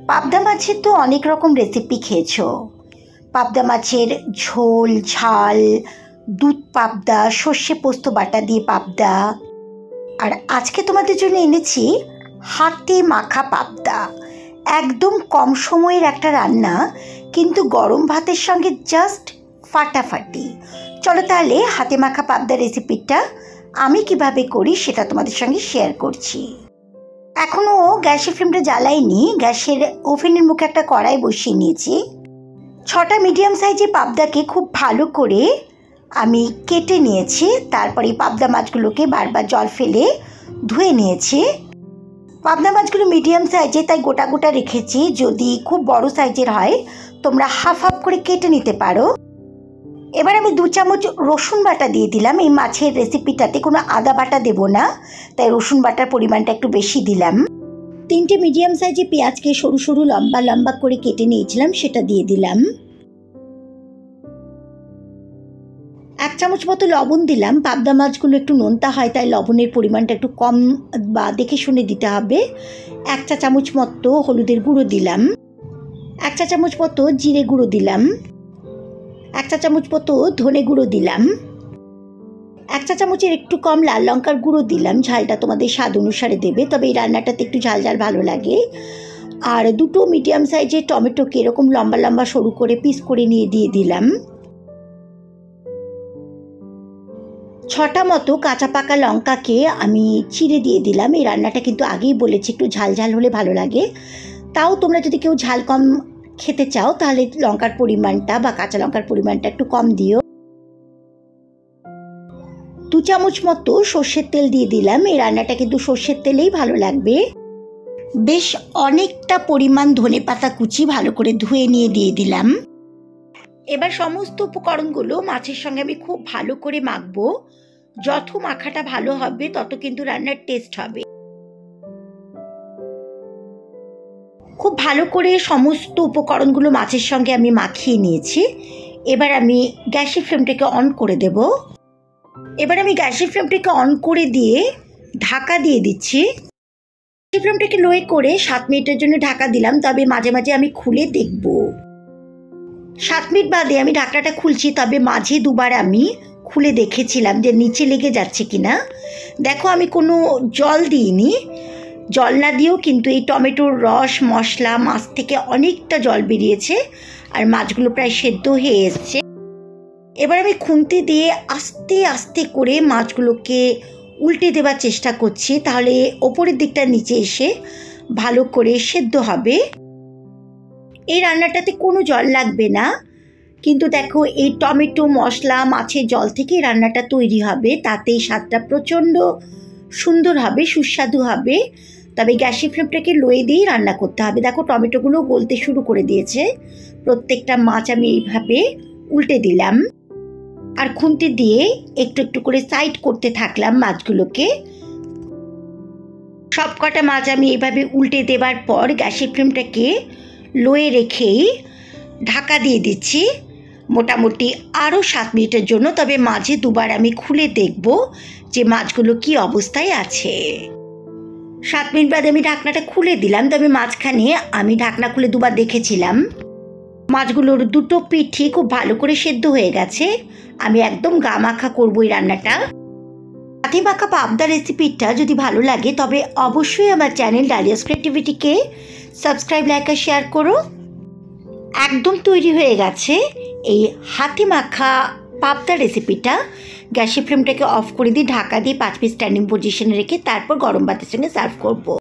পাবদা মাছের তো অনেক রকম রেসিপি খেয়েছো। পাবদা মাছের ঝোল, ঝাল, দুধ পাবদা, সর্ষে পোস্ত বাটা দিয়ে পাবদা। আর আজকে তোমাদের জন্য এনেছি হাতে মাখা পাবদা। একদম কম সময়ের একটা রান্না, কিন্তু গরম ভাতের সঙ্গে জাস্ট ফাটাফাটি। চলো তাহলে হাতে মাখা পাবদা রেসিপিটা আমি কিভাবে করি সেটা তোমাদের সঙ্গে শেয়ার করছি। এখনও গ্যাসের ফ্লেমটা জ্বালাইনি, গ্যাসের ওভেনের মুখে একটা কড়াই বসিয়ে নিয়েছি। 6টা মিডিয়াম সাইজের পাবদাকে খুব ভালো করে আমি কেটে নিয়েছি। তারপরে পাবদা মাছগুলোকে বারবার জল ফেলে ধুয়ে নিয়েছি। পাবদা মাছগুলো মিডিয়াম সাইজে, তাই গোটা গোটা রেখেছি। যদি খুব বড় সাইজের হয় তোমরা হাফ হাফ করে কেটে নিতে পারো। এবার আমি 2 চামচ রসুন বাটা দিয়ে দিলাম। এই মাছের রেসিপিটাতে কোনো আদা বাটা দেবো না, তাই রসুন বাটার পরিমাণটা একটু বেশি দিলাম। 3টে মিডিয়াম সাইজের পেঁয়াজকে সরু সরু লম্বা লম্বা করে কেটে নিয়েছিলাম, সেটা দিয়ে দিলাম। 1 চামচ মতো লবণ দিলাম। পাবদা মাছগুলো একটু নোনতা হয়, তাই লবণের পরিমাণটা একটু কম বা দেখে শুনে দিতে হবে। 1 চা চামচ মতো হলুদের গুঁড়ো দিলাম। 1 চা চামচ মতো জিরে গুঁড়ো দিলাম। 1 চা চামচ মতো ধনে গুঁড়ো দিলাম। 1 চা চামচের একটু কম লাল লঙ্কার গুঁড়ো দিলাম। ঝালটা তোমাদের স্বাদ অনুসারে দেবে, তবে এই রান্নাটাতে একটু ঝাল ঝাল ভালো লাগে। আর 2টো মিডিয়াম সাইজের টমেটোকে এরকম লম্বা লম্বা সরু করে পিস করে নিয়ে দিয়ে দিলাম। 6টা মতো কাঁচা পাকা লঙ্কাকে আমি চিড়ে দিয়ে দিলাম। এই রান্নাটা কিন্তু আগেই বলেছি একটু ঝাল ঝাল হলে ভালো লাগে। তাও তোমরা যদি কেউ ঝাল কম খেতে চাও তাহলে লঙ্কার পরিমাণটা বা কাঁচা লঙ্কার পরিমাণটা একটু কম দিও। 2 চামচ মতো সর্ষের তেল দিয়ে দিলাম। এই রান্নাটা কিন্তু সর্ষের তেলেই ভালো লাগবে। বেশ অনেকটা পরিমাণ ধনেপাতা কুচি ভালো করে ধুয়ে নিয়ে দিয়ে দিলাম। এবার সমস্ত উপকরণগুলো মাছের সঙ্গে আমি খুব ভালো করে মাখবো। যত মাখাটা ভালো হবে তত কিন্তু রান্নার টেস্ট হবে। খুব ভালো করে সমস্ত উপকরণগুলো মাছের সঙ্গে আমি মাখিয়ে নিয়েছি। এবার আমি গ্যাসের ফ্লেমটাকে অন করে দেব। এবার আমি গ্যাসের ফ্লেমটাকে অন করে দিয়ে ঢাকা দিয়ে দিচ্ছি। গ্যাসের ফ্লেমটাকে লো করে 7 মিনিটের জন্য ঢাকা দিলাম, তবে মাঝে মাঝে আমি খুলে দেখব। 7 মিনিট বাদে আমি ঢাকনাটা খুলছি, তবে মাঝে 2বার আমি খুলে দেখেছিলাম যে নিচে লেগে যাচ্ছে কিনা। দেখো আমি কোনো জল দিইনি। জল না দিয়েও কিন্তু এই টমেটোর রস, মশলা, মাছ থেকে অনেকটা জল বেরিয়েছে আর মাছগুলো প্রায় সেদ্ধ হয়ে এসছে। এবার আমি খুন্তি দিয়ে আস্তে আস্তে করে মাছগুলোকে উল্টে দেওয়ার চেষ্টা করছি, তাহলে ওপরের দিকটা নিচে এসে ভালো করে সেদ্ধ হবে। এই রান্নাটাতে কোনো জল লাগবে না, কিন্তু দেখো এই টমেটো, মশলা, মাছের জল থেকে রান্নাটা তৈরি হবে। তাতে স্বাদটা প্রচণ্ড সুন্দর হবে, সুস্বাদু হবে। তবে গ্যাসের ফ্লেমটাকে লোয়ে দিয়েই রান্না করতে হবে। দেখো টমেটোগুলো গলতে শুরু করে দিয়েছে। প্রত্যেকটা মাছ আমি এইভাবে উল্টে দিলাম আর খুন্তি দিয়ে একটু একটু করে সাইড করতে থাকলাম মাছগুলোকে। সবকটা মাছ আমি এইভাবে উল্টে দেবার পর গ্যাসের ফ্লেমটাকে লোয়ে রেখেই ঢাকা দিয়ে দিচ্ছি মোটামুটি আরও 7 মিনিটের জন্য। তবে মাঝে 2বার আমি খুলে দেখব যে মাছগুলো কি অবস্থায় আছে। 7 মিনিট বাদে আমি ঢাকনাটা খুলে দিলাম, তবে মাঝখানে আমি ঢাকনা খুলে 2বার দেখেছিলাম। মাছগুলোর 2টো পিঠই খুব ভালো করে সেদ্ধ হয়ে গেছে। আমি একদম গা মাখা করবো এই রান্নাটা। হাতে মাখা পাবদা রেসিপিটা যদি ভালো লাগে তবে অবশ্যই আমার চ্যানেল ডালিয়াস ক্রিয়েটিভিটিকে সাবস্ক্রাইব, লাইক আর শেয়ার করো। একদম তৈরি হয়ে গেছে এই হাতে মাখা পাবদা রেসিপিটা। গ্যাসের ফ্লেমটাকে অফ করে দিয়ে ঢাকা দিয়ে 5 মিনিট স্ট্যান্ডিং পজিশনে রেখে তারপর গরম ভাতের সঙ্গে সার্ভ করব।